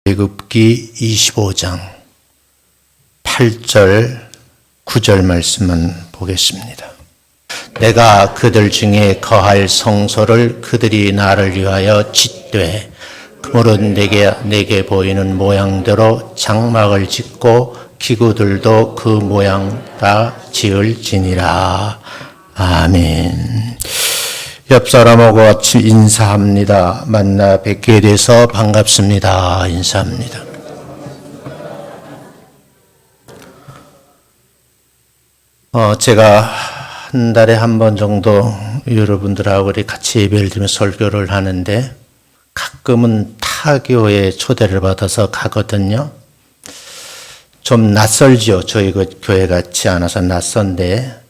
출애굽기 25장 8절 9절 말씀만 보겠습니다. 내가 그들 중에 거할 성소를 그들이 나를 위하여 짓되 그러므로 내게 보이는 모양대로 장막을 짓고 기구들도 그 모양 다 지을지니라. 아멘. 옆 사람하고 같이 인사합니다. 만나 뵙게 돼서 반갑습니다. 인사합니다. 제가 한 달에 한 번 정도 여러분들하고 같이 예배를 드리며 설교를 하는데 가끔은 타교에 초대를 받아서 가거든요. 좀 낯설죠. 저희 교회 같지 않아서 낯선데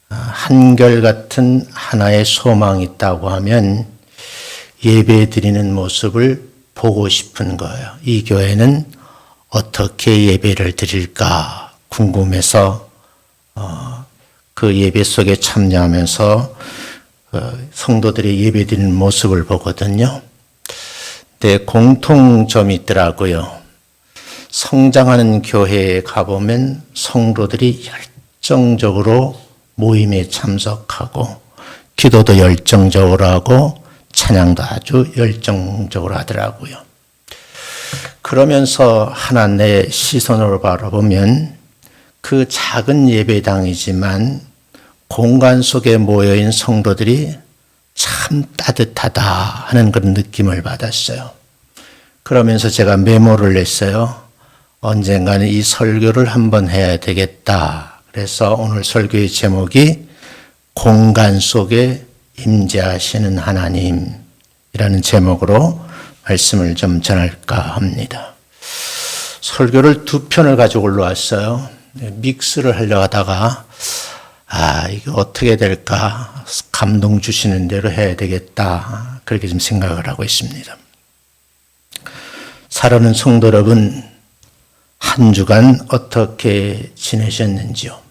한결같은 하나의 소망이 있다고 하면 예배 드리는 모습을 보고 싶은 거예요. 이 교회는 어떻게 예배를 드릴까 궁금해서 그 예배 속에 참여하면서 성도들이 예배 드리는 모습을 보거든요. 근데 공통점이 있더라고요. 성장하는 교회에 가보면 성도들이 열정적으로 모임에 참석하고 기도도 열정적으로 하고 찬양도 아주 열정적으로 하더라고요. 그러면서 하나님의 시선으로 바라보면 그 작은 예배당이지만 공간 속에 모여있는 성도들이 참 따뜻하다 하는 그런 느낌을 받았어요. 그러면서 제가 메모를 냈어요. 언젠가는 이 설교를 한번 해야 되겠다. 그래서 오늘 설교의 제목이 공간 속에 임재하시는 하나님이라는 제목으로 말씀을 좀 전할까 합니다. 설교를 두 편을 가지고 올라왔어요. 믹스를 하려고 하다가 이거 어떻게 될까 감동 주시는 대로 해야 되겠다 그렇게 좀 생각을 하고 있습니다. 사랑하는 성도 여러분, 한 주간 어떻게 지내셨는지요?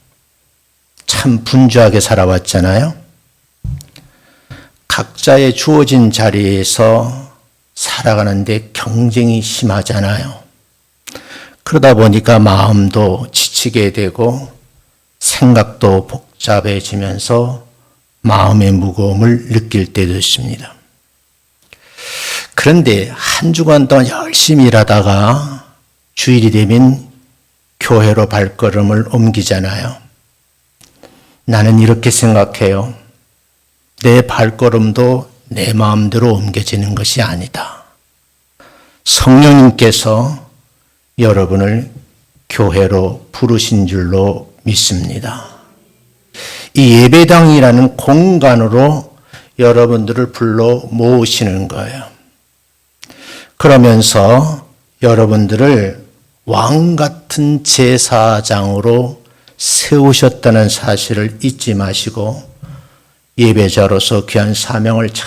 참 분주하게 살아왔잖아요. 각자의 주어진 자리에서 살아가는데 경쟁이 심하잖아요. 그러다 보니까 마음도 지치게 되고 생각도 복잡해지면서 마음의 무거움을 느낄 때도 있습니다. 그런데 한 주간 동안 열심히 일하다가 주일이 되면 교회로 발걸음을 옮기잖아요. 나는 이렇게 생각해요. 내 발걸음도 내 마음대로 옮겨지는 것이 아니다. 성령님께서 여러분을 교회로 부르신 줄로 믿습니다. 이 예배당이라는 공간으로 여러분들을 불러 모으시는 거예요. 그러면서 여러분들을 왕 같은 제사장으로 세우셨다는 사실을 잊지 마시고 예배자로서 귀한 사명을 잘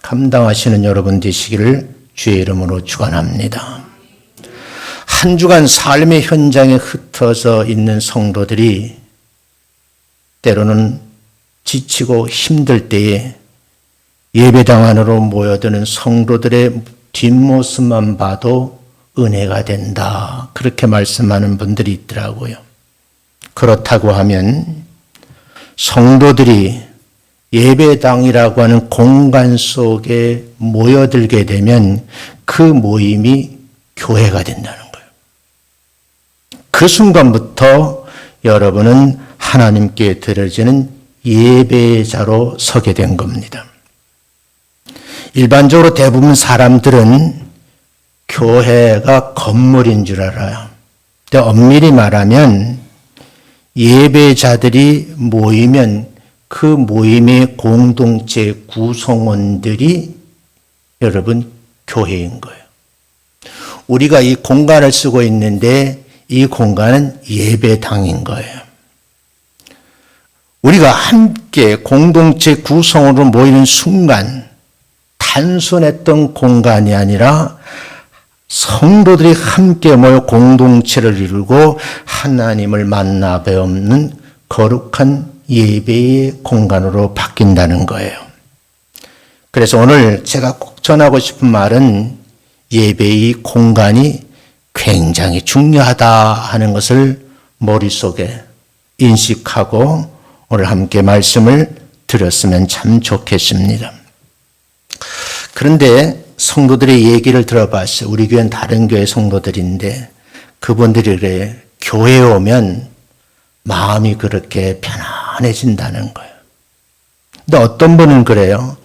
감당하시는 여러분 되시기를 주의 이름으로 축원합니다. 한 주간 삶의 현장에 흩어져 있는 성도들이 때로는 지치고 힘들 때에 예배당 안으로 모여드는 성도들의 뒷모습만 봐도 은혜가 된다. 그렇게 말씀하는 분들이 있더라고요. 그렇다고 하면 성도들이 예배당이라고 하는 공간 속에 모여들게 되면 그 모임이 교회가 된다는 거예요. 그 순간부터 여러분은 하나님께 드려지는 예배자로 서게 된 겁니다. 일반적으로 대부분 사람들은 교회가 건물인 줄 알아요. 근데 엄밀히 말하면 예배자들이 모이면 그 모임의 공동체 구성원들이 여러분 교회인 거예요. 우리가 이 공간을 쓰고 있는데 이 공간은 예배당인 거예요. 우리가 함께 공동체 구성으로 모이는 순간 단순했던 공간이 아니라 성도들이 함께 모여 공동체를 이루고 하나님을 만나 뵙는 거룩한 예배의 공간으로 바뀐다는 거예요. 그래서 오늘 제가 꼭 전하고 싶은 말은 예배의 공간이 굉장히 중요하다 하는 것을 머릿속에 인식하고 오늘 함께 말씀을 드렸으면 참 좋겠습니다. 그런데 성도들의 얘기를 들어봤어요. 우리 교회는 다른 교회 성도들인데 그분들이 그래, 교회에 오면 마음이 그렇게 편안해진다는 거예요. 근데 어떤 분은 그래요.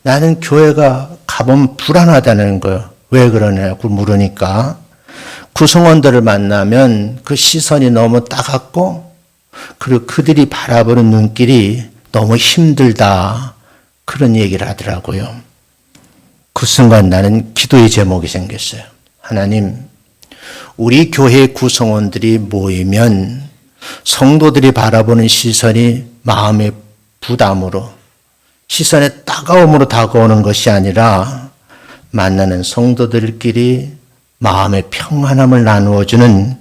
나는 교회가 가보면 불안하다는 거예요. 왜 그러냐고 물으니까 구성원들을 만나면 그 시선이 너무 따갑고 그리고 그들이 바라보는 눈길이 너무 힘들다. 그런 얘기를 하더라고요. 그 순간 나는 기도의 제목이 생겼어요. 하나님, 우리 교회 구성원들이 모이면 성도들이 바라보는 시선이 마음의 부담으로 시선의 따가움으로 다가오는 것이 아니라 만나는 성도들끼리 마음의 평안함을 나누어주는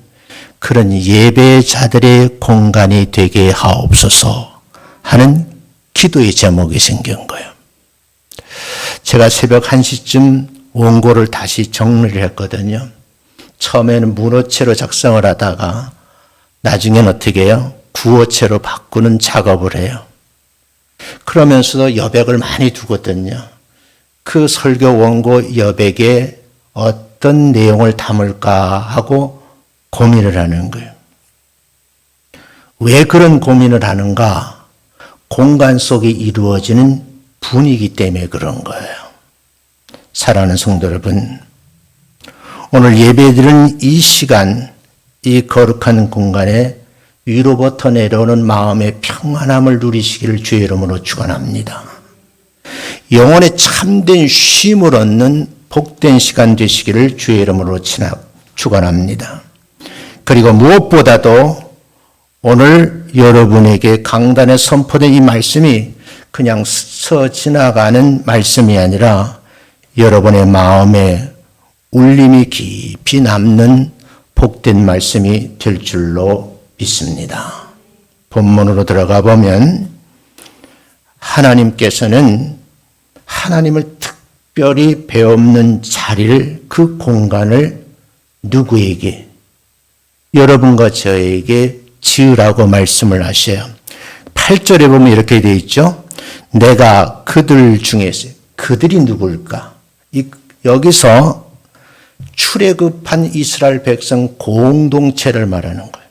그런 예배자들의 공간이 되게 하옵소서 하는 기도의 제목이 생긴 거예요. 제가 새벽 1시쯤 원고를 다시 정리를 했거든요. 처음에는 문어체로 작성을 하다가 나중엔 어떻게 해요? 구어체로 바꾸는 작업을 해요. 그러면서도 여백을 많이 두거든요. 그 설교 원고 여백에 어떤 내용을 담을까 하고 고민을 하는 거예요. 왜 그런 고민을 하는가? 공간 속에 이루어지는 분위기 때문에 그런 거예요. 사랑하는 성도 여러분, 오늘 예배드리는 이 시간, 이 거룩한 공간에 위로부터 내려오는 마음의 평안함을 누리시기를 주의 이름으로 축원합니다. 영혼의 참된 쉼을 얻는 복된 시간 되시기를 주의 이름으로 축원합니다. 그리고 무엇보다도 오늘 여러분에게 강단에 선포된 이 말씀이 그냥 스쳐 지나가는 말씀이 아니라 여러분의 마음에 울림이 깊이 남는 복된 말씀이 될 줄로 믿습니다. 본문으로 들어가 보면 하나님께서는 하나님을 특별히 배움는 자리를, 그 공간을 누구에게? 여러분과 저에게 지으라고 말씀을 하셔요. 8절에 보면 이렇게 되어 있죠. 내가 그들 중에서, 그들이 누굴까? 여기서 출애굽한 이스라엘 백성 공동체를 말하는 거예요.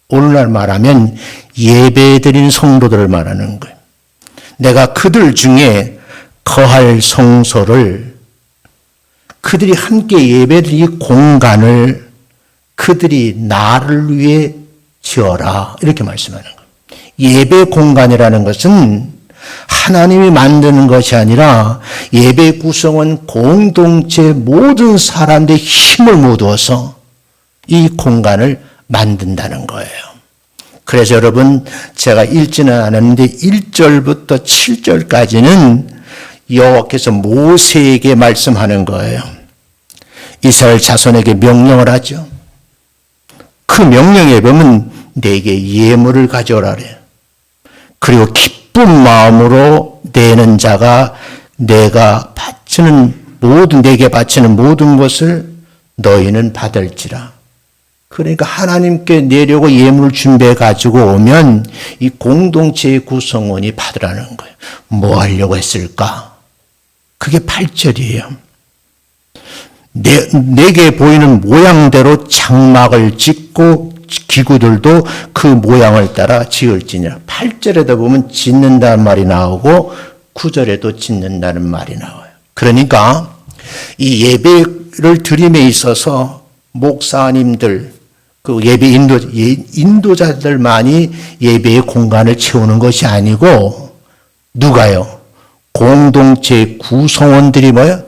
오늘날 말하면 예배드린 성도들을 말하는 거예요. 내가 그들 중에 거할 성소를, 그들이 함께 예배드린 이 공간을 그들이 나를 위해 지어라, 이렇게 말씀하는 거예요. 예배 공간이라는 것은 하나님이 만드는 것이 아니라 예배 구성원 공동체 모든 사람들의 힘을 모두어서 이 공간을 만든다는 거예요. 그래서 여러분, 제가 읽지는 않았는데 1절부터 7절까지는 여호와께서 모세에게 말씀하는 거예요. 이스라엘 자손에게 명령을 하죠. 그 명령에 보면 내게 예물을 가져오라 그래요. 그리고 기쁜 마음으로 내는 자가 내가 내게 바치는 모든 것을 너희는 받을지라. 그러니까 하나님께 내려고 예물을 준비해 가지고 오면 이 공동체의 구성원이 받으라는 거예요. 뭐 하려고 했을까? 그게 8절이에요. 내게 보이는 모양대로 장막을 짓고 기구들도 그 모양을 따라 지을지니라. 8절에도 보면 짓는다는 말이 나오고 9절에도 짓는다는 말이 나와요. 그러니까 이 예배를 드림에 있어서 목사님들, 그 예배 인도자들만이 예배의 공간을 채우는 것이 아니고 누가요? 공동체 구성원들이 뭐요?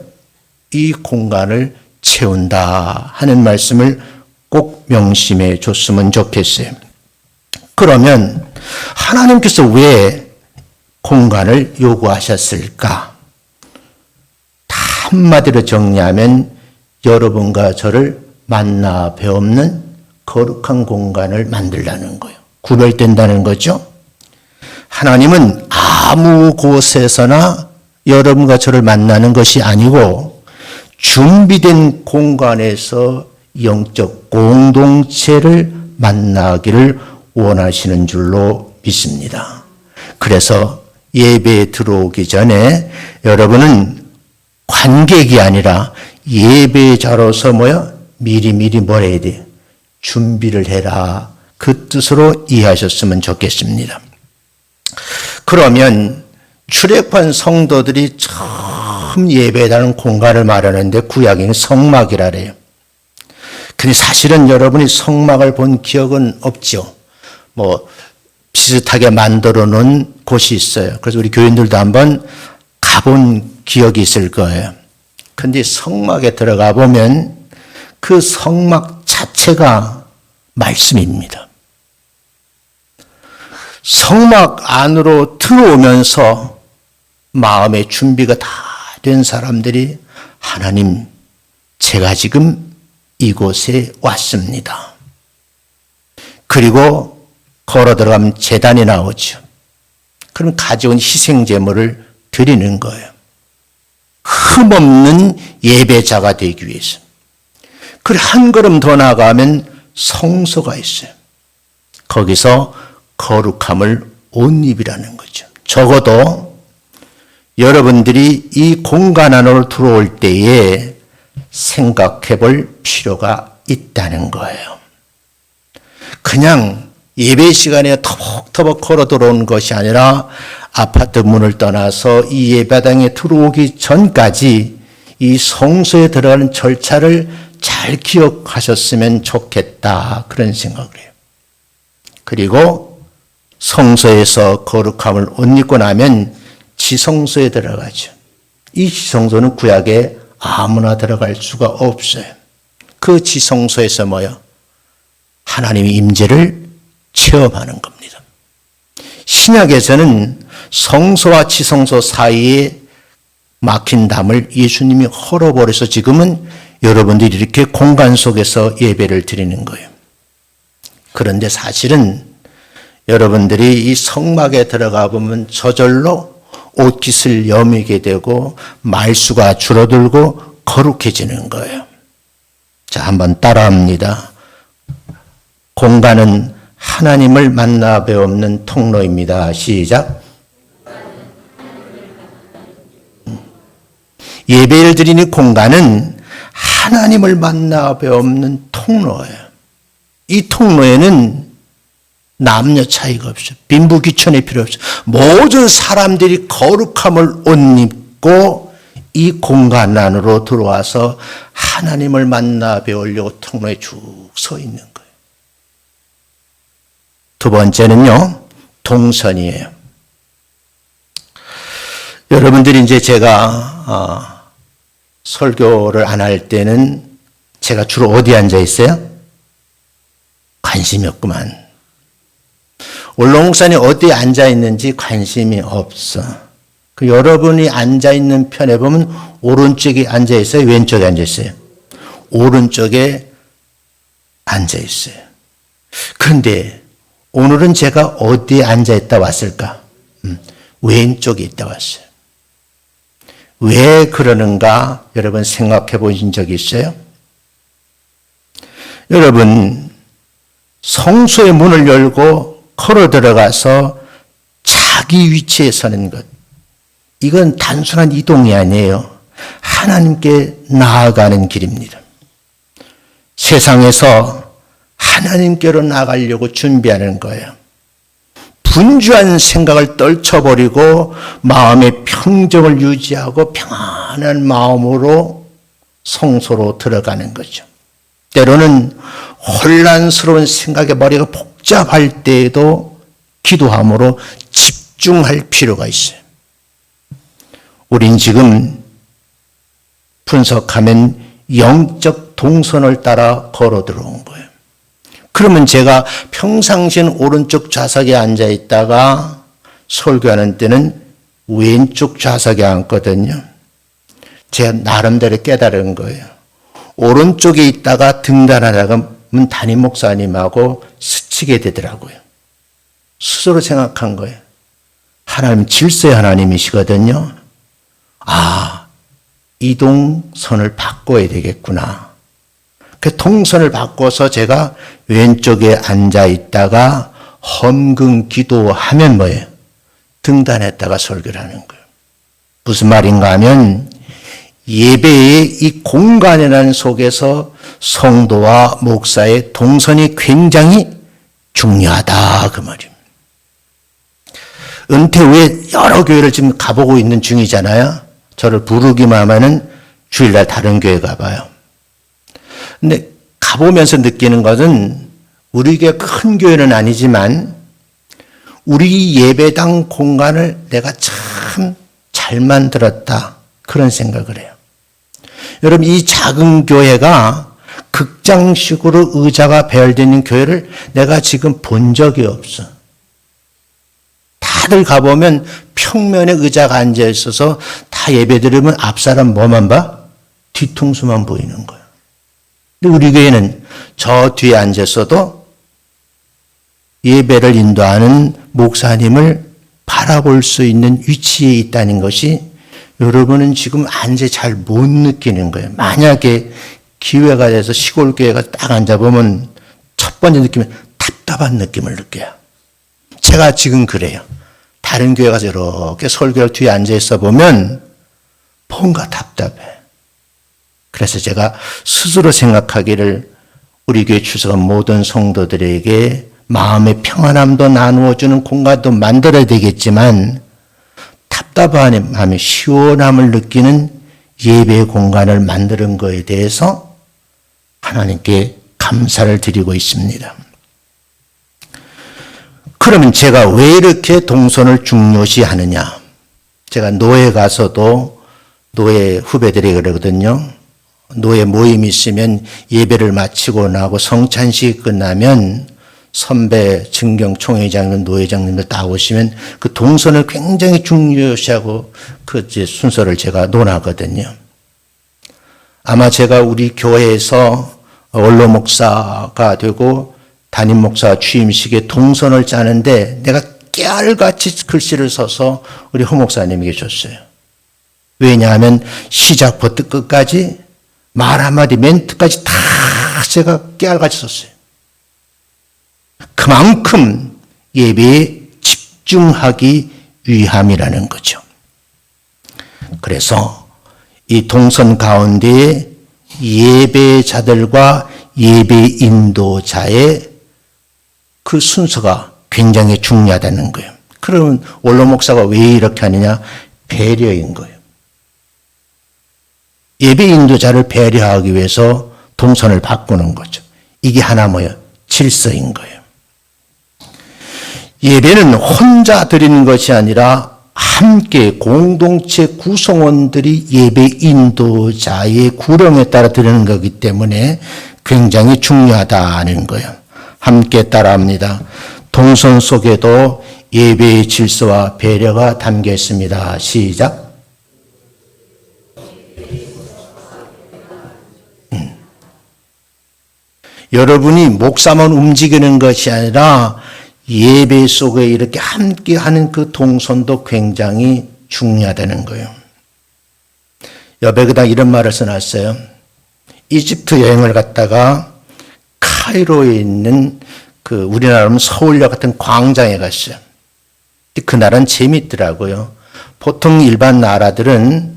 이 공간을 채운다 하는 말씀을 꼭 명심해 줬으면 좋겠어요. 그러면 하나님께서 왜 공간을 요구하셨을까? 한마디로 정리하면 여러분과 저를 만나 배움는 거룩한 공간을 만들라는 거예요. 구별된다는 거죠. 하나님은 아무 곳에서나 여러분과 저를 만나는 것이 아니고 준비된 공간에서 영적 공동체를 만나기를 원하시는 줄로 믿습니다. 그래서 예배에 들어오기 전에 여러분은 관객이 아니라 예배자로서 미리미리 뭘 해야 돼요? 준비를 해라. 그 뜻으로 이해하셨으면 좋겠습니다. 그러면 출애굽한 성도들이 처음 예배하는 공간을 말하는데 구약에는 성막이라 그래요. 근데 사실은 여러분이 성막을 본 기억은 없죠. 비슷하게 만들어 놓은 곳이 있어요. 그래서 우리 교인들도 한번 가본 기억이 있을 거예요. 근데 성막에 들어가 보면 그 성막 자체가 말씀입니다. 성막 안으로 들어오면서 마음의 준비가 다 된 사람들이 하나님, 제가 지금 이곳에 왔습니다. 그리고 걸어 들어가면 제단이 나오죠. 그럼 가져온 희생제물을 드리는 거예요. 흠없는 예배자가 되기 위해서. 그리고 한 걸음 더 나아가면 성소가 있어요. 거기서 거룩함을 옷 입이라는 거죠. 적어도 여러분들이 이 공간 안으로 들어올 때에 생각해 볼 필요가 있다는 거예요. 그냥 예배 시간에 터벅터벅 걸어 들어온 것이 아니라 아파트 문을 떠나서 이 예배당에 들어오기 전까지 이 성소에 들어가는 절차를 잘 기억하셨으면 좋겠다. 그런 생각을 해요. 그리고 성소에서 거룩함을 옷 입고 나면 지성소에 들어가죠. 이 지성소는 구약에 아무나 들어갈 수가 없어요. 그 지성소에서 하나님의 임재를 체험하는 겁니다. 신약에서는 성소와 지성소 사이에 막힌 담을 예수님이 헐어버려서 지금은 여러분들이 이렇게 공간 속에서 예배를 드리는 거예요. 그런데 사실은 여러분들이 이 성막에 들어가 보면 저절로 옷깃을 여미게 되고 말수가 줄어들고 거룩해지는 거예요. 자, 한번 따라합니다. 공간은 하나님을 만나 배우는 통로입니다. 시작. 예배를 드리는 공간은 하나님을 만나 배우는 통로예요. 이 통로에는 남녀 차이가 없어요. 빈부귀천이 필요 없어요. 모든 사람들이 거룩함을 옷 입고 이 공간 안으로 들어와서 하나님을 만나 배우려고 통로에 쭉 서 있는 거예요. 두 번째는요, 동선이에요. 여러분들이 이제 제가 설교를 안 할 때는 제가 주로 어디 앉아 있어요? 관심이 없구만. 원로 목사님 어디에 앉아 있는지 관심이 없어. 그 여러분이 앉아 있는 편에 보면 오른쪽에 앉아 있어요? 왼쪽에 앉아 있어요? 오른쪽에 앉아 있어요. 그런데 오늘은 제가 어디에 앉아 있다 왔을까? 왼쪽에 있다 왔어요. 왜 그러는가 여러분 생각해 보신 적이 있어요? 여러분, 성소의 문을 열고 걸어 들어가서 자기 위치에 서는 것, 이건 단순한 이동이 아니에요. 하나님께 나아가는 길입니다. 세상에서 하나님께로 나가려고 준비하는 거예요. 분주한 생각을 떨쳐버리고 마음의 평정을 유지하고 평안한 마음으로 성소로 들어가는 거죠. 때로는 혼란스러운 생각에 머리가 복잡할 때에도 기도함으로 집중할 필요가 있어요. 우린 지금 분석하면 영적 동선을 따라 걸어 들어온 거예요. 그러면 제가 평상시엔 오른쪽 좌석에 앉아 있다가 설교하는 때는 왼쪽 좌석에 앉거든요. 제가 나름대로 깨달은 거예요. 오른쪽에 있다가 등단하다가면 담임 목사님하고 스치게 되더라고요. 스스로 생각한 거예요. 하나님 질서의 하나님이시거든요. 아, 이동선을 바꿔야 되겠구나. 그 동선을 바꿔서 제가 왼쪽에 앉아 있다가 헌금 기도하면 뭐예요? 등단했다가 설교를 하는 거예요. 무슨 말인가 하면 예배의 이 공간이라는 속에서 성도와 목사의 동선이 굉장히 중요하다 그 말입니다. 은퇴 후에 여러 교회를 지금 가보고 있는 중이잖아요. 저를 부르기만 하면은 주일날 다른 교회 가봐요. 근데 가보면서 느끼는 것은 우리 교회 큰 교회는 아니지만 우리 예배당 공간을 내가 참 잘 만들었다 그런 생각을 해요. 여러분 이 작은 교회가 극장식으로 의자가 배열되어 있는 교회를 내가 지금 본 적이 없어. 다들 가보면 평면에 의자가 앉아 있어서 다 예배 드리면 앞사람 뭐만 봐? 뒤통수만 보이는 거예요. 근데 우리 교회는 저 뒤에 앉았어도 예배를 인도하는 목사님을 바라볼 수 있는 위치에 있다는 것이 여러분은 지금 앉아 잘 못 느끼는 거예요. 만약에 기회가 돼서 시골 교회가 딱 앉아보면 첫 번째 느낌은 답답한 느낌을 느껴요. 제가 지금 그래요. 다른 교회 가서 이렇게 설교를 뒤에 앉아 있어 보면 뭔가 답답해. 그래서 제가 스스로 생각하기를 우리 교회 출석한 모든 성도들에게 마음의 평안함도 나누어주는 공간도 만들어야 되겠지만 답답한 마음의 시원함을 느끼는 예배의 공간을 만드는 것에 대해서 하나님께 감사를 드리고 있습니다. 그러면 제가 왜 이렇게 동선을 중요시하느냐? 제가 노예 가서도 노예 후배들이 그러거든요. 노예 모임이 있으면 예배를 마치고 나고 성찬식이 끝나면 선배, 증경 총회장님, 노회장님들 다 오시면 그 동선을 굉장히 중요시하고 그 순서를 제가 논하거든요. 아마 제가 우리 교회에서 원로 목사가 되고 담임 목사 취임식에 동선을 짜는데 내가 깨알같이 글씨를 써서 우리 허 목사님에게 줬어요. 왜냐하면 시작부터 끝까지 말 한마디 멘트까지 다 제가 깨알같이 썼어요. 그만큼 예배에 집중하기 위함이라는 거죠. 그래서 이 동선 가운데 예배자들과 예배 인도자의 그 순서가 굉장히 중요하다는 거예요. 그러면 원로 목사가 왜 이렇게 하느냐? 배려인 거예요. 예배 인도자를 배려하기 위해서 동선을 바꾸는 거죠. 이게 하나 뭐예요? 질서인 거예요. 예배는 혼자 드리는 것이 아니라 함께 공동체 구성원들이 예배 인도자의 구령에 따라 드리는 거기 때문에 굉장히 중요하다는 거예요. 함께 따라합니다. 동선 속에도 예배의 질서와 배려가 담겨 있습니다. 시작. 여러분이 목사만 움직이는 것이 아니라 예배 속에 이렇게 함께하는 그 동선도 굉장히 중요하다는 거예요. 여백에다 이런 말을 써놨어요. 이집트 여행을 갔다가 카이로에 있는 그 우리나라로 서울역 같은 광장에 갔어요. 그날은 재밌더라고요. 보통 일반 나라들은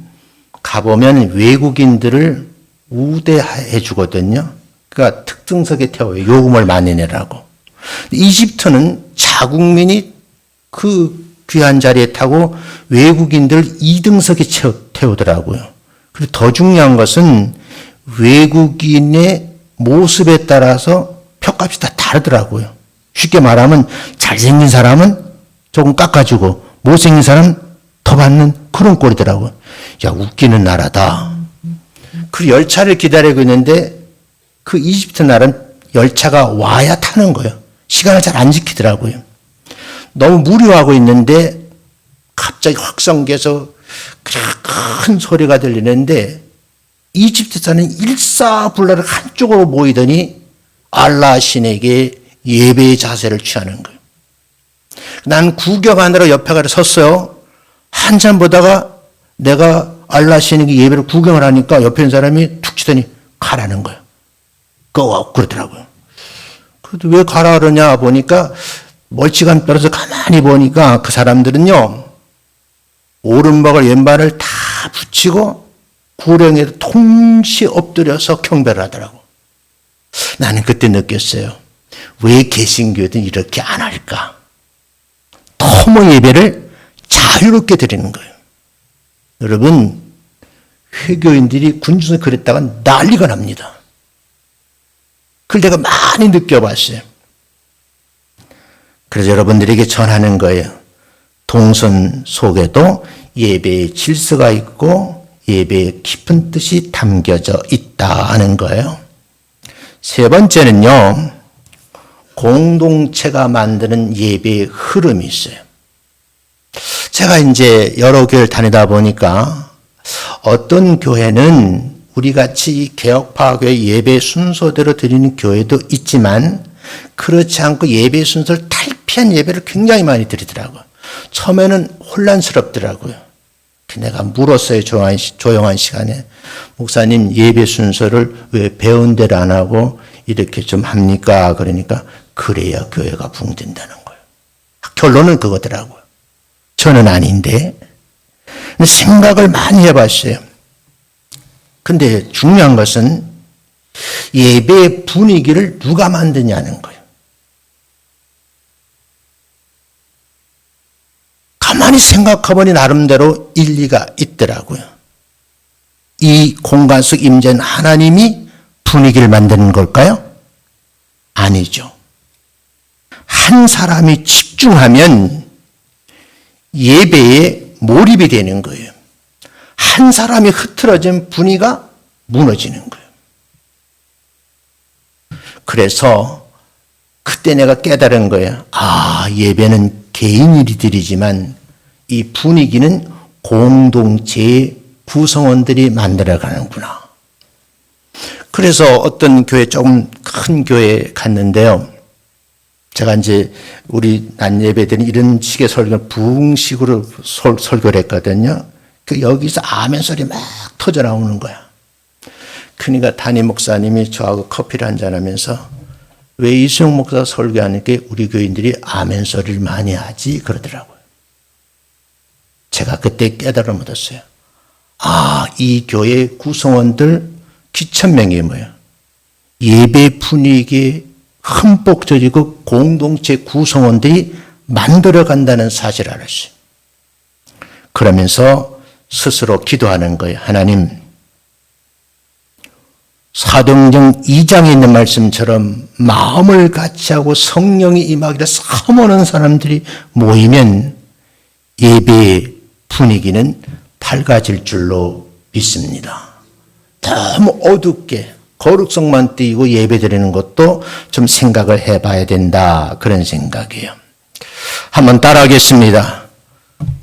가보면 외국인들을 우대해 주거든요. 그러니까 특등석에 태워요. 요금을 많이 내라고. 이집트는 자국민이 그 귀한 자리에 타고 외국인들 2등석에 태우더라고요. 그리고 더 중요한 것은 외국인의 모습에 따라서 표값이 다 다르더라고요. 쉽게 말하면 잘생긴 사람은 조금 깎아주고 못생긴 사람은 더 받는 그런 꼴이더라고요. 야, 웃기는 나라다. 그 열차를 기다리고 있는데 그 이집트 나라는 열차가 와야 타는 거예요. 시간을 잘 안 지키더라고요. 너무 무료하고 있는데 갑자기 확성기에서 큰 소리가 들리는데 이집트에서는 일사불란하게 한쪽으로 모이더니 알라 신에게 예배의 자세를 취하는 거예요. 난 구경하느라 옆에 가서 섰어요. 한참 보다가 내가 알라 신에게 예배를 구경을 하니까 옆에 있는 사람이 툭 치더니 가라는 거예요. 그러더라고요. 그래도 왜 가라 그러냐 보니까 멀찌감 떨어서 가만히 보니까 그 사람들은요, 오른발을 왼발을 다 붙이고 구령에 동시에 엎드려서 경배를 하더라고. 나는 그때 느꼈어요. 왜 개신교회는 이렇게 안 할까? 너무 예배를 자유롭게 드리는 거예요. 여러분, 회교인들이 군중에서 그랬다가 난리가 납니다. 그걸 내가 많이 느껴봤어요. 그래서 여러분들에게 전하는 거예요. 동선 속에도 예배의 질서가 있고 예배의 깊은 뜻이 담겨져 있다는 거예요. 세 번째는요, 공동체가 만드는 예배의 흐름이 있어요. 제가 이제 여러 교회를 다니다 보니까 어떤 교회는 우리 같이 개혁파교회 예배 순서대로 드리는 교회도 있지만 그렇지 않고 예배 순서를 탈피한 예배를 굉장히 많이 드리더라고요. 처음에는 혼란스럽더라고요. 내가 물었어요. 조용한 시간에. 목사님, 예배 순서를 왜 배운 대로 안 하고 이렇게 좀 합니까? 그러니까 그래야 교회가 붕된다는 거예요. 결론은 그거더라고요. 저는 아닌데. 생각을 많이 해봤어요. 근데 중요한 것은 예배의 분위기를 누가 만드냐는 거예요. 가만히 생각해보니 나름대로 일리가 있더라고요. 이 공간 속 임재는 하나님이 분위기를 만드는 걸까요? 아니죠. 한 사람이 집중하면 예배에 몰입이 되는 거예요. 한 사람이 흐트러진 분위기가 무너지는 거예요. 그래서 그때 내가 깨달은 거예요. 아, 예배는 개인 일들이지만 이 분위기는 공동체의 구성원들이 만들어가는구나. 그래서 어떤 교회, 조금 큰 교회에 갔는데요. 제가 이제 우리 낮 예배들은 이런 식의 설교, 부흥식으로 설교를 했거든요. 여기서 아멘 소리 막 터져 나오는 거야. 그러니까 담임 목사님이 저하고 커피를 한잔하면서 왜 이수영 목사 설교하니까 우리 교인들이 아멘 소리를 많이 하지? 그러더라고요. 제가 그때 깨달음을 얻었어요. 아, 이 교회 구성원들 기천명이 뭐예요? 예배 분위기에 흠뻑 젖이고 공동체 구성원들이 만들어간다는 사실을 알았어요. 그러면서 스스로 기도하는 거예요. 하나님, 사도행전 2장에 있는 말씀처럼 마음을 같이 하고 성령이 임하기를 사모하는 사람들이 모이면 예배의 분위기는 밝아질 줄로 믿습니다. 너무 어둡게 거룩성만 띄고 예배드리는 것도 좀 생각을 해봐야 된다, 그런 생각이에요. 한번 따라하겠습니다.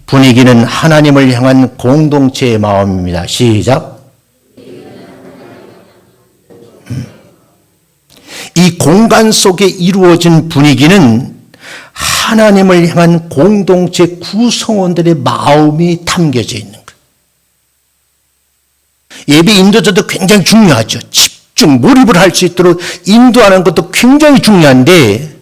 분위기는 하나님을 향한 공동체의 마음입니다. 시작. 이 공간 속에 이루어진 분위기는 하나님을 향한 공동체 구성원들의 마음이 담겨져 있는 거예요. 예배 인도자도 굉장히 중요하죠. 집중, 몰입을 할 수 있도록 인도하는 것도 굉장히 중요한데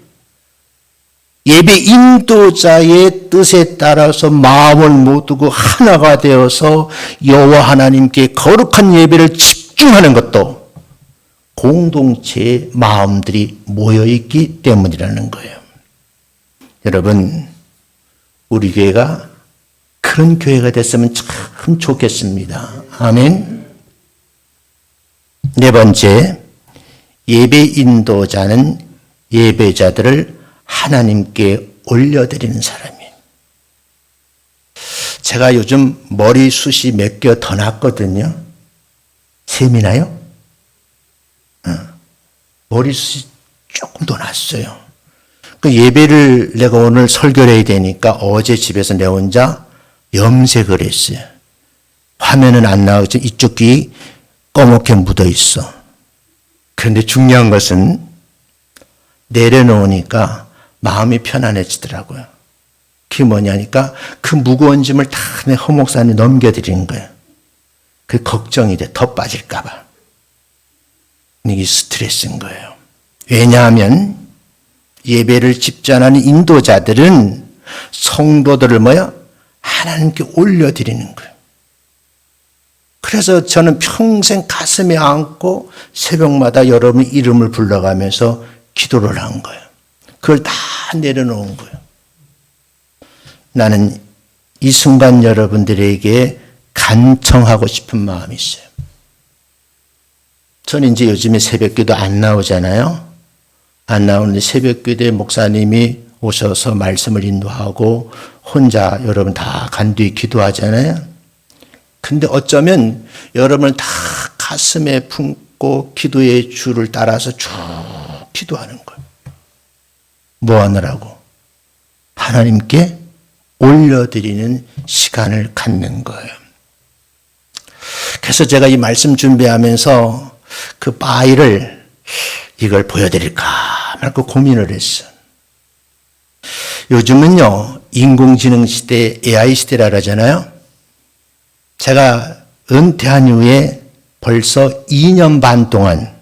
예배 인도자의 뜻에 따라서 마음을 모두고 하나가 되어서 여호와 하나님께 거룩한 예배를 집중하는 것도 공동체의 마음들이 모여있기 때문이라는 거예요. 여러분, 우리 교회가 그런 교회가 됐으면 참 좋겠습니다. 아멘. 네 번째, 예배 인도자는 예배자들을 하나님께 올려드리는 사람이에요. 제가 요즘 머리숱이 몇 개 더 났거든요. 셈이나요? 머리숱이 조금 더 났어요. 그 예배를 내가 오늘 설교를 해야 되니까 어제 집에서 내 혼자 염색을 했어요. 화면은 안 나오죠. 이쪽 귀 검게 묻어 있어. 그런데 중요한 것은 내려놓으니까 마음이 편안해지더라고요. 그게 뭐냐니까 그 무거운 짐을 다 내 허목산에 넘겨드리는 거예요. 그 걱정이 돼. 더 빠질까 봐. 이게 스트레스인 거예요. 왜냐하면 예배를 집전하는 인도자들은 성도들을 하나님께 올려드리는 거예요. 그래서 저는 평생 가슴에 안고 새벽마다 여러분 이름을 불러가면서 기도를 한 거예요. 그걸 다 내려놓은 거예요. 나는 이 순간 여러분들에게 간청하고 싶은 마음이 있어요. 저는 이제 요즘에 새벽기도 안 나오잖아요. 안 나오는데 새벽기도에 목사님이 오셔서 말씀을 인도하고 혼자 여러분 다 간두히 기도하잖아요. 근데 어쩌면 여러분을 다 가슴에 품고 기도의 줄을 따라서 쭉 기도하는 거예요. 뭐 하느라고? 하나님께 올려드리는 시간을 갖는 거예요. 그래서 제가 이 말씀 준비하면서 그 파일을 이걸 보여드릴까 말까 고민을 했어요. 요즘은요, 인공지능 시대, AI 시대라 그러잖아요. 제가 은퇴한 이후에 벌써 2년 반 동안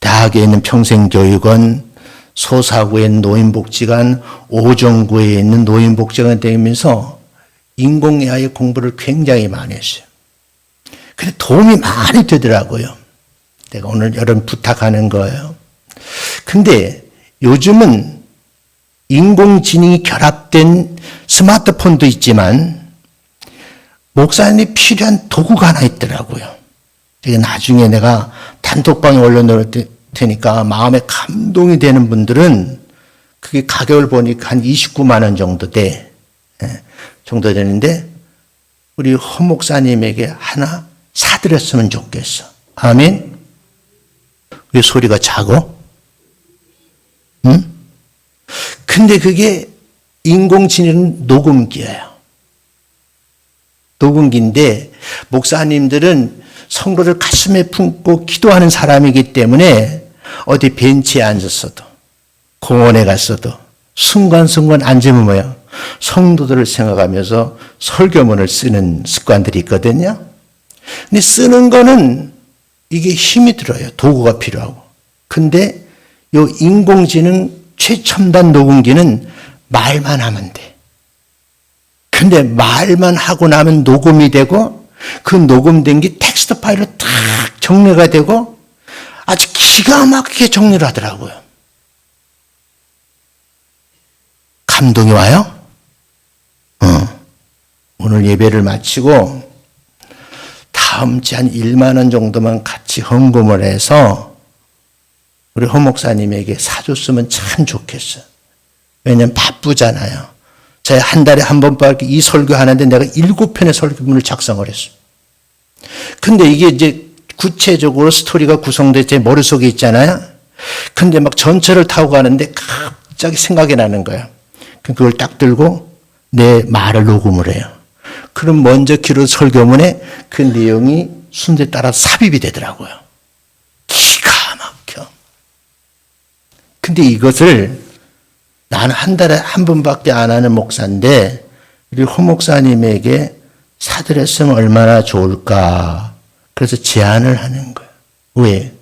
대학에 있는 평생교육원, 소사구에 있는 노인복지관, 오정구에 있는 노인복지관 다니면서 인공 AI 공부를 굉장히 많이 했어요. 근데 도움이 많이 되더라고요. 내가 오늘 여러분 부탁하는 거예요. 근데 요즘은 인공지능이 결합된 스마트폰도 있지만 목사님이 필요한 도구가 하나 있더라고요. 이게 나중에 내가 단톡방에 올려놓을 테니까 마음에 감동이 되는 분들은 그게 가격을 보니까 한 29만 원 정도 정도 되는데 우리 허 목사님에게 하나 사드렸으면 좋겠어. 아멘? 왜 소리가 작어? 응? 근데 그게 인공지능 녹음기예요. 녹음기인데 목사님들은 성도를 가슴에 품고 기도하는 사람이기 때문에 어디 벤치에 앉았어도 공원에 갔어도 순간순간 앉으면 성도들을 생각하면서 설교문을 쓰는 습관들이 있거든요. 근데 쓰는 거는 이게 힘이 들어요. 도구가 필요하고. 근데 이 인공지능 최첨단 녹음기는 말만 하면 돼. 근데 말만 하고 나면 녹음이 되고 그 녹음된 게 텍스트 파일로 딱 정리가 되고 아주 기가 막히게 정리를 하더라고요. 감동이 와요? 오늘 예배를 마치고 다음 주에 한 1만 원 정도만 같이 헌금을 해서 우리 허 목사님에게 사줬으면 참 좋겠어요. 왜냐면 바쁘잖아요. 제가 한 달에 한 번밖에 이 설교 하는데 내가 7편의 설교문을 작성을 했어요. 근데 이게 이제 구체적으로 스토리가 구성돼 제 머릿속에 있잖아요. 근데 막 전철을 타고 가는데 갑자기 생각이 나는 거예요. 그걸 딱 들고 내 말을 녹음을 해요. 그럼 먼저 기록 설교문에 그 내용이 순서에 따라 삽입이 되더라고요. 기가 막혀. 근데 이것을 나는 한 달에 한 번밖에 안 하는 목사인데 우리 허 목사님에게 사드렸으면 얼마나 좋을까. 그래서 제안을 하는 거예요. 왜?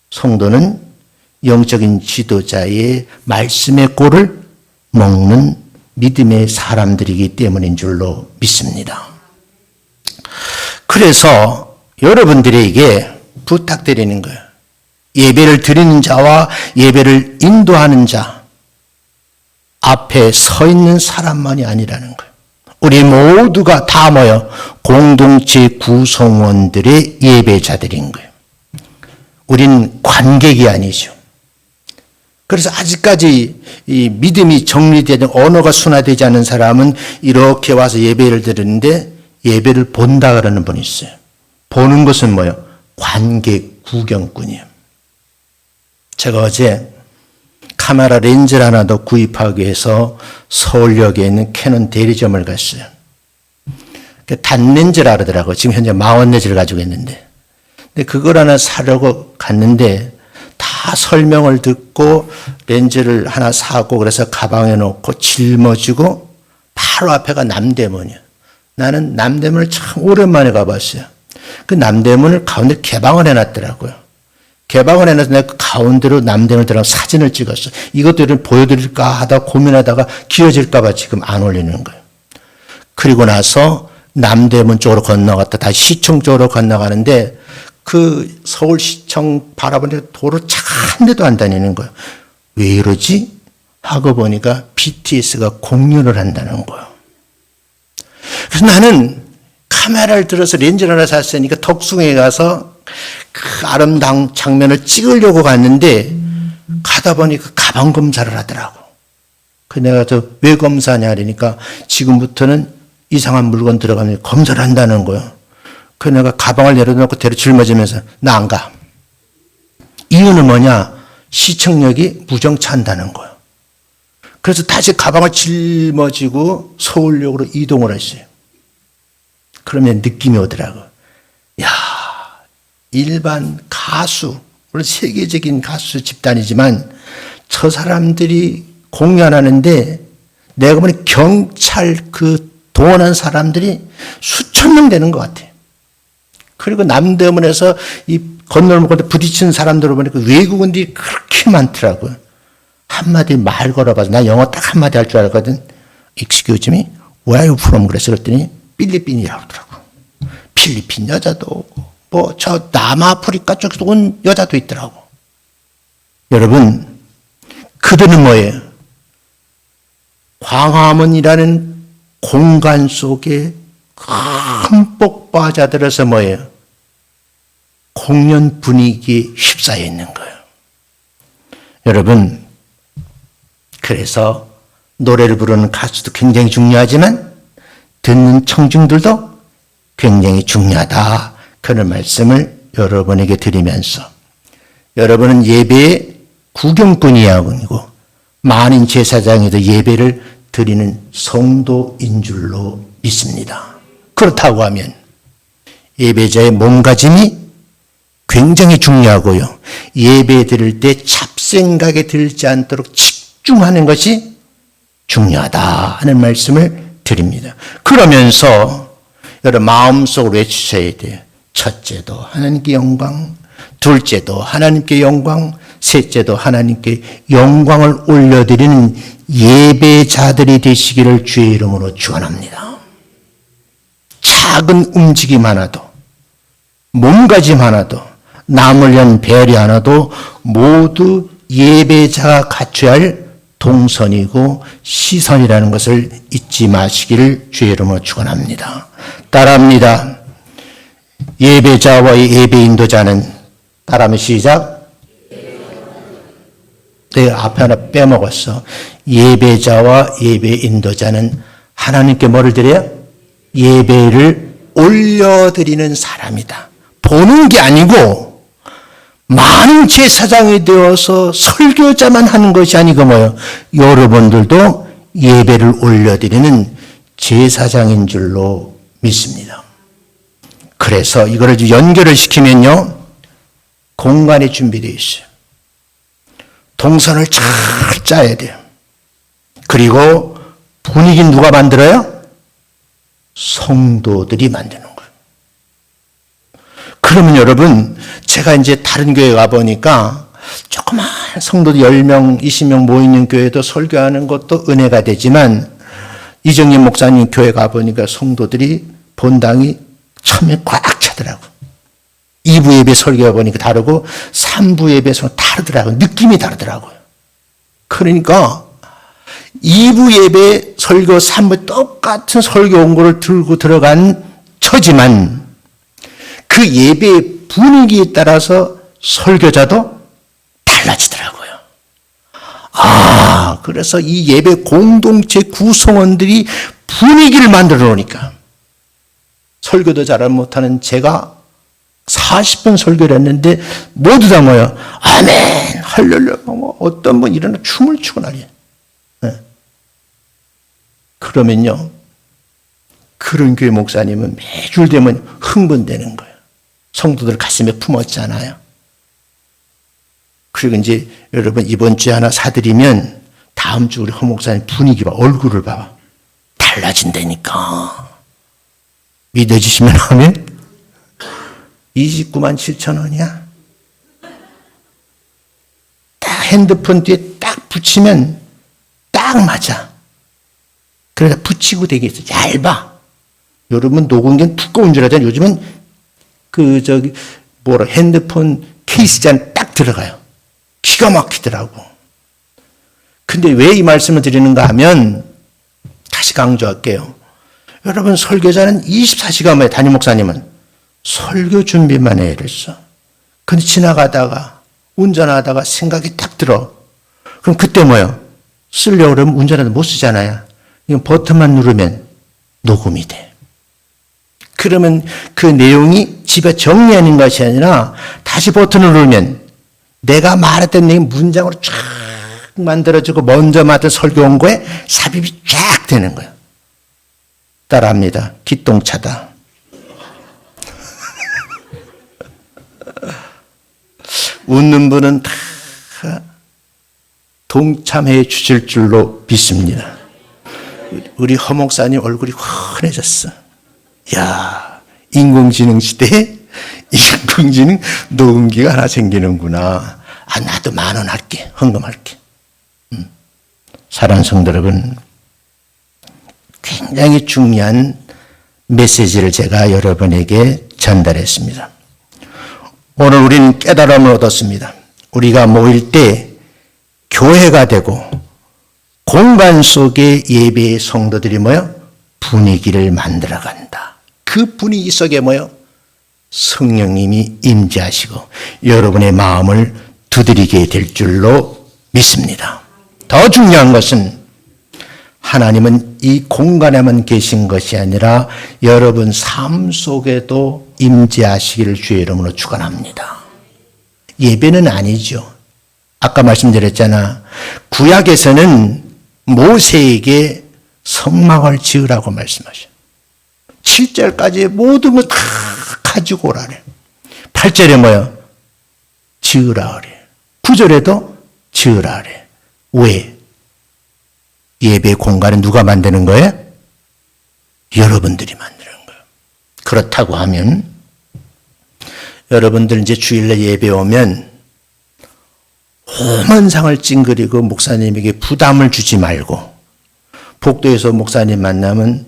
성도는 영적인 지도자의 말씀의 꼴을 먹는 믿음의 사람들이기 때문인 줄로 믿습니다. 그래서 여러분들에게 부탁드리는 거예요. 예배를 드리는 자와 예배를 인도하는 자 앞에 서 있는 사람만이 아니라는 거예요. 우리 모두가 다 모여 공동체 구성원들의 예배자들인 거예요. 우린 관객이 아니죠. 그래서 아직까지 이 믿음이 정리되는 언어가 순화되지 않은 사람은 이렇게 와서 예배를 드리는데 예배를 본다 그러는 분이 있어요. 보는 것은 뭐예요? 관객 구경꾼이에요. 제가 어제 카메라 렌즈를 하나 더 구입하기 위해서 서울역에 있는 캐논 대리점을 갔어요. 단렌즈라 그러더라고요. 지금 현재 마원 렌즈를 가지고 있는데. 근데 그걸 하나 사려고 갔는데 다 설명을 듣고 렌즈를 하나 사고 그래서 가방에 넣고 짊어지고 바로 앞에가 남대문이에요. 나는 남대문을 참 오랜만에 가봤어요. 그 남대문을 가운데 개방을 해놨더라고요. 개방을 해놔서 내가 그 가운데로 남대문을 들어가 사진을 찍었어. 이것들을 보여드릴까 하다 고민하다가 길어질까봐 지금 안 올리는 거예요. 그리고 나서 남대문 쪽으로 건너갔다 다시 시청 쪽으로 건너가는데 그 서울시청 바라보는 도로 차 한 대도 안 다니는 거예요. 왜 이러지? 하고 보니까 BTS가 공연을 한다는 거예요. 그래서 나는 카메라를 들어서 렌즈를 하나 샀으니까 덕숭에 가서 그 아름다운 장면을 찍으려고 갔는데 가다 보니까 가방 검사를 하더라고. 그 내가 왜 검사하냐 그러니까 지금부터는 이상한 물건 들어가면 검사를 한다는 거예요. 그 내가 가방을 내려놓고 대로 짊어지면서 나 안 가. 이유는 뭐냐? 시청역이 무정차 한다는 거예요. 그래서 다시 가방을 짊어지고 서울역으로 이동을 했어요. 그러면 느낌이 오더라고. 야, 일반 가수, 물론 세계적인 가수 집단이지만 저 사람들이 공연하는데 내가 보니 경찰 그 동원한 사람들이 수천 명 되는 것 같아요. 그리고 남대문에서 이 건널목 건너 부딪히는 사람들을 보니까 외국인들이 그렇게 많더라고요. 한마디 말 걸어봐서 나 영어 딱 한마디 할 줄 알거든. Excuse me, where are you from? 그래서 그랬더니 필리핀이라고 하더라고. 필리핀 여자도 오고 뭐 저 남아프리카 쪽에서 온 여자도 있더라고. 여러분 그들은 뭐예요? 광화문이라는 공간 속에 흠뻑 빠져들어서 뭐예요? 공연 분위기에 휩싸여 있는 거예요. 여러분 그래서 노래를 부르는 가수도 굉장히 중요하지만 듣는 청중들도 굉장히 중요하다. 그런 말씀을 여러분에게 드리면서 여러분은 예배의 구경꾼이 아니고 만인 제사장에도 예배를 드리는 성도인 줄로 믿습니다. 그렇다고 하면 예배자의 몸가짐이 굉장히 중요하고요. 예배 드릴 때 잡생각에 들지 않도록 집중하는 것이 중요하다 하는 말씀을 드립니다. 그러면서 여러분 마음속으로 외치셔야 돼요. 첫째도 하나님께 영광, 둘째도 하나님께 영광, 셋째도 하나님께 영광을 올려드리는 예배자들이 되시기를 주의 이름으로 축원합니다. 작은 움직임 하나도, 몸가짐 하나도, 남을 위한 배려 하나도 모두 예배자가 갖춰야 할 동선이고 시선이라는 것을 잊지 마시기를 주의 이름으로 축원합니다. 따라합니다. 예배자와 예배 인도자는 따라하면 시작. 내가 앞에 하나 빼먹었어. 예배자와 예배 인도자는 하나님께 뭐를 드려요? 예배를 올려드리는 사람이다. 보는 게 아니고 많은 제사장이 되어서 설교자만 하는 것이 아니고 뭐예요? 여러분들도 예배를 올려드리는 제사장인 줄로 믿습니다. 그래서 이거를 연결을 시키면요. 공간이 준비되어 있어요. 동선을 잘 짜야 돼요. 그리고 분위기는 누가 만들어요? 성도들이 만드는 거예요. 그러면 여러분, 제가 이제 다른 교회 가보니까 조그만 성도들 10명, 20명 모이는 교회도 설교하는 것도 은혜가 되지만 이정님 목사님 교회 가보니까 성도들이 본당이 처음에 꽉 차더라고. 2부 예배 설교해 보니까 다르고 3부 예배 설교 다르더라고요. 느낌이 다르더라고요. 그러니까 2부 예배 설교 3부 똑같은 설교 원고를 들고 들어간 처지만 그 예배의 분위기에 따라서 설교자도 달라지더라고요. 그래서 이 예배 공동체 구성원들이 분위기를 만들어 놓으니까 설교도 잘 못하는 제가 40분 설교를 했는데 모두 다 뭐예요? 아멘, 할렐루야, 어떤 분 일어나 춤을 추고 난리야. 네. 그러면요, 그런 교회 목사님은 매주 되면 흥분되는 거예요. 성도들 가슴에 품었잖아요. 그리고 이제 여러분 이번 주에 하나 사드리면 다음 주 우리 허 목사님 분위기 봐, 얼굴을 봐봐. 달라진다니까. 믿어지시면 하면 29만 7천 원이야. 딱 핸드폰 뒤에 딱 붙이면 딱 맞아. 그러다 붙이고 되겠어. 얇아. 여러분 녹음기는 두꺼운 줄 알잖아요. 요즘은 핸드폰 케이스잔 딱 들어가요. 기가 막히더라고. 근데 왜 이 말씀을 드리는가 하면 다시 강조할게요. 여러분 설교자는 24시간에 담임 목사님은 설교 준비만 해 이랬어. 근데 지나가다가 운전하다가 생각이 딱 들어. 그럼 그때 뭐예요? 쓰려고 그러면 운전하다 못 쓰잖아요. 이건 버튼만 누르면 녹음이 돼. 그러면 그 내용이 집에 정리하는 것이 아니라 다시 버튼을 누르면 내가 말했던 내용 문장으로 쫙 만들어지고 먼저 맡은 설교 원고에 삽입이 쫙 되는 거예요. 따라합니다. 기똥차다. 웃는 분은 다 동참해 주실 줄로 믿습니다. 우리 허 목사님 얼굴이 환해졌어. 야, 인공지능 시대에 인공지능 녹음기가 하나 생기는구나. 아, 나도 10,000원 할게. 헌금할게. 사랑하는 성도 여러분, 굉장히 중요한 메시지를 제가 여러분에게 전달했습니다. 오늘 우리는 깨달음을 얻었습니다. 우리가 모일 때 교회가 되고 공간 속에 예배의 성도들이 뭐요? 분위기를 만들어간다. 그 분위기 속에 뭐요? 성령님이 임재하시고 여러분의 마음을 두드리게 될 줄로 믿습니다. 더 중요한 것은 하나님은 이 공간에만 계신 것이 아니라 여러분 삶 속에도 임재하시기를 주의 이름으로 축원합니다. 예배는 아니죠. 아까 말씀드렸잖아. 구약에서는 모세에게 성막을 지으라고 말씀하셔요. 7절까지 모든 걸 다 가지고 오라래. 8절에 뭐요? 지으라 그래. 9절에도 지으라 그래. 왜? 예배 공간을 누가 만드는 거예요? 여러분들이 만드는 거예요. 그렇다고 하면 여러분들 이제 주일날 예배 오면 험한 상을 찡그리고 목사님에게 부담을 주지 말고 복도에서 목사님 만나면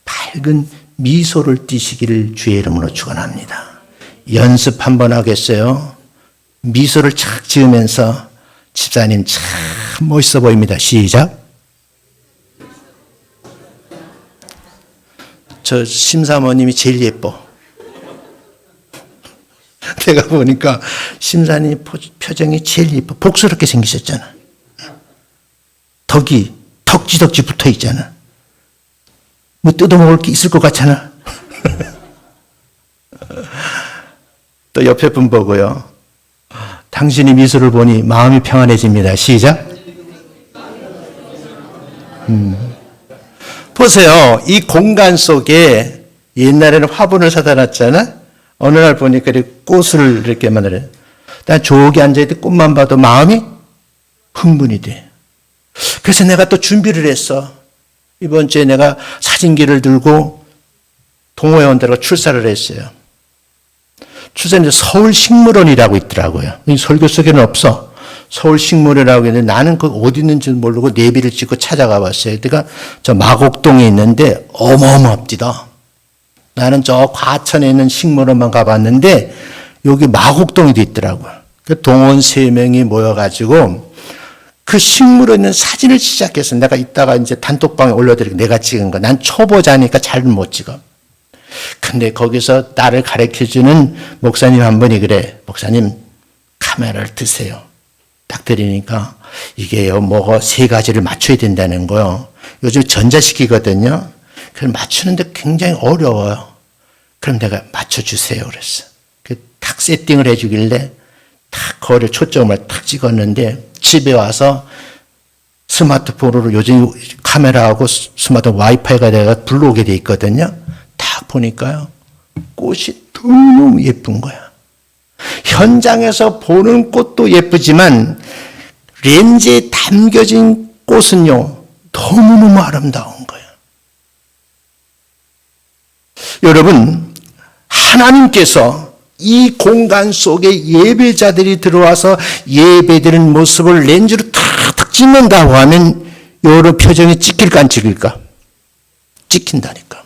밝은 미소를 띠시기를 주의 이름으로 축원합니다. 연습 한번 하겠어요? 미소를 착 지으면서 집사님 참 멋있어 보입니다. 시작. 저 심사모님이 제일 예뻐. 내가 보니까 심사님 표정이 제일 예뻐. 복스럽게 생기셨잖아. 덕이 덕지덕지 붙어 있잖아. 뭐 뜯어먹을 게 있을 것 같잖아. 또 옆에 분 보고요. 당신이 미소를 보니 마음이 평안해집니다. 시작. 보세요. 이 공간 속에 옛날에는 화분을 사다 놨잖아. 어느 날 보니까 꽃을 이렇게 만들어요. 난 저기 앉아있을 때 꽃만 봐도 마음이 흥분이 돼. 그래서 내가 또 준비를 했어. 이번 주에 내가 사진기를 들고 동호회원 들과 출사를 했어요. 출사는 서울식물원이라고 있더라고요. 설교 속에는 없어. 서울식물원이라고 했는데 나는 그 어디 있는지 모르고 내비를 찍고 찾아가 봤어요. 그러니까 저 마곡동에 있는데 어마어마합니다. 나는 저 과천에 있는 식물원만 가봤는데 여기 마곡동에도 있더라고요. 그 동원 3명이 모여가지고 그 식물원에 있는 사진을 시작했어. 내가 이따가 이제 단톡방에 올려드리고 내가 찍은 거. 난 초보자니까 잘 못 찍어. 근데 거기서 나를 가르쳐주는 목사님 한 분이 그래. 목사님 카메라를 드세요. 딱 드리니까 이게요 뭐가 3가지를 맞춰야 된다는 거요. 요즘 전자식이거든요. 그걸 맞추는데 굉장히 어려워요. 그럼 내가 맞춰주세요 그랬어. 탁 세팅을 해주길래 탁 거를 초점을 탁 찍었는데 집에 와서 스마트폰으로 요즘 카메라하고 스마트폰 와이파이가 내가 불러오게 돼 있거든요. 딱 보니까요. 꽃이 너무 예쁜 거야. 현장에서 보는 꽃도 예쁘지만 렌즈에 담겨진 꽃은요. 너무너무 아름다운 거예요. 여러분 하나님께서 이 공간 속에 예배자들이 들어와서 예배드리는 모습을 렌즈로 탁탁 찍는다고 하면 여러 표정이 찍힐까 안 찍힐까? 찍힌다니까.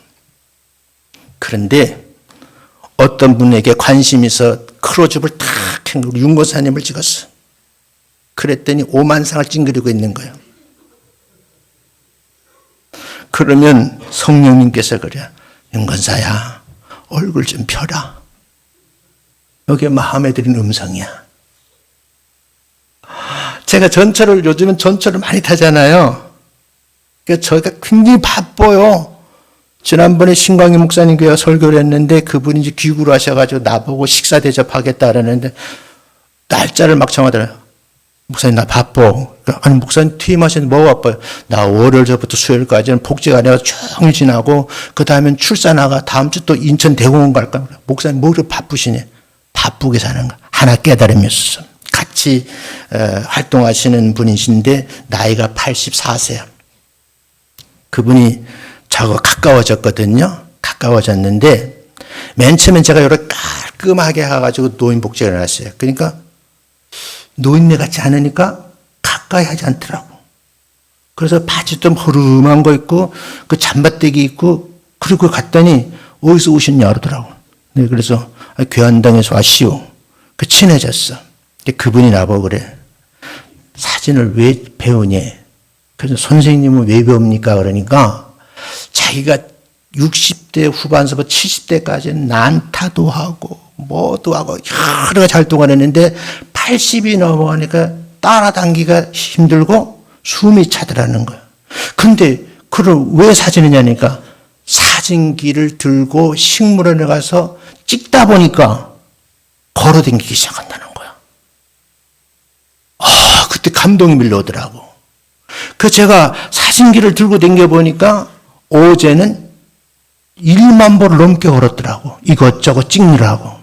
그런데 어떤 분에게 관심이 있어 크로즈업을 탁 한 거, 윤고사님을 찍었어. 그랬더니 오만상을 찡그리고 있는 거예요. 그러면 성령님께서 그래, 윤건사야 얼굴 좀 펴라. 이게 마음에 드는 음성이야. 제가 전철을 요즘은 전철을 많이 타잖아요. 그러니까 저희가 굉장히 바빠요. 지난번에 신광희 목사님 교회 설교를 했는데 그분이 이제 귀국을 하셔가지고 나보고 식사 대접하겠다 그러는데 날짜를 막 정하더라고요. 목사님 나 바빠. 아니 목사님 퇴임하셨는데 뭐 바빠요? 나 월요일부터 수요일까지는 복지관에 종일 지나고 그 다음엔 출산하가 다음 주 또 인천 대공원 갈까? 목사님 뭐 그렇게 바쁘시니? 바쁘게 사는 거. 하나 깨달음이 있었어. 같이 활동하시는 분이신데 나이가 84세야. 그분이 저하고 가까워졌거든요. 가까워졌는데 맨 처음엔 제가 이렇게 깔끔하게 해가지고 노인복지관에 놨어요. 그러니까 노인네 같지 않으니까 가까이 하지 않더라고. 그래서 바지 좀 허름한 거 입고 그 잠바떼기 입고 그리고 갔더니 어디서 오셨냐 그러더라고. 네, 그래서 교환당에서 왔시오. 그 친해졌어. 그분이 나보고 그래. 사진을 왜 배우니? 그래서 선생님은 왜 배웁니까? 그러니까 자기가 60대 후반서부터 70대까지는 난타도 하고 뭐도 하고 여러 가지 활동을 했는데 80이 넘어가니까 따라당기가 힘들고 숨이 차더라는 거야. 근데 그걸 왜 사진이냐니까 사진기를 들고 식물원에 가서 찍다 보니까 걸어다니기 시작한다는 거야. 그때 감동이 밀려오더라고. 그 제가 사진기를 들고 다녀 보니까 어제는 1만 보를 넘게 걸었더라고. 이것저것 찍느라고.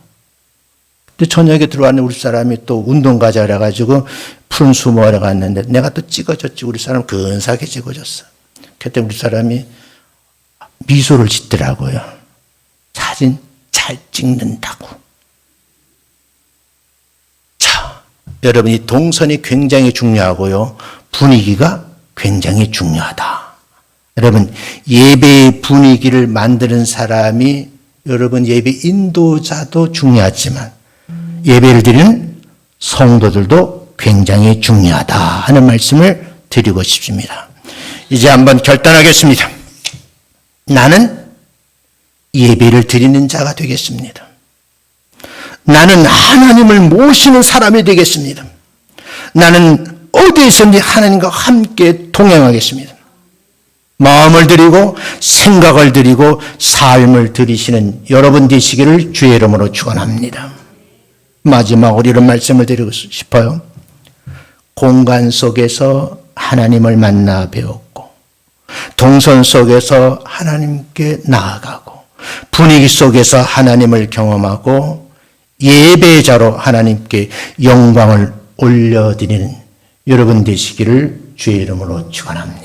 근데 저녁에 들어왔는 우리 사람이 또 운동 가자 그래가지고 푸른 수목원에 갔는데 내가 또 찍어줬지. 우리 사람 근사하게 찍어줬어. 그때 우리 사람이 미소를 짓더라고요. 사진 잘 찍는다고. 자, 여러분 이 동선이 굉장히 중요하고요. 분위기가 굉장히 중요하다. 여러분 예배의 분위기를 만드는 사람이 여러분 예배 인도자도 중요하지만 예배를 드리는 성도들도 굉장히 중요하다 하는 말씀을 드리고 싶습니다. 이제 한번 결단하겠습니다. 나는 예배를 드리는 자가 되겠습니다. 나는 하나님을 모시는 사람이 되겠습니다. 나는 어디에서든지 하나님과 함께 동행하겠습니다. 마음을 드리고 생각을 드리고 삶을 드리시는 여러분 되시기를 주의 이름으로 축원합니다. 마지막으로 이런 말씀을 드리고 싶어요. 공간 속에서 하나님을 만나 배웠고 동선 속에서 하나님께 나아가고 분위기 속에서 하나님을 경험하고 예배자로 하나님께 영광을 올려드리는 여러분 되시기를 주의 이름으로 축원합니다.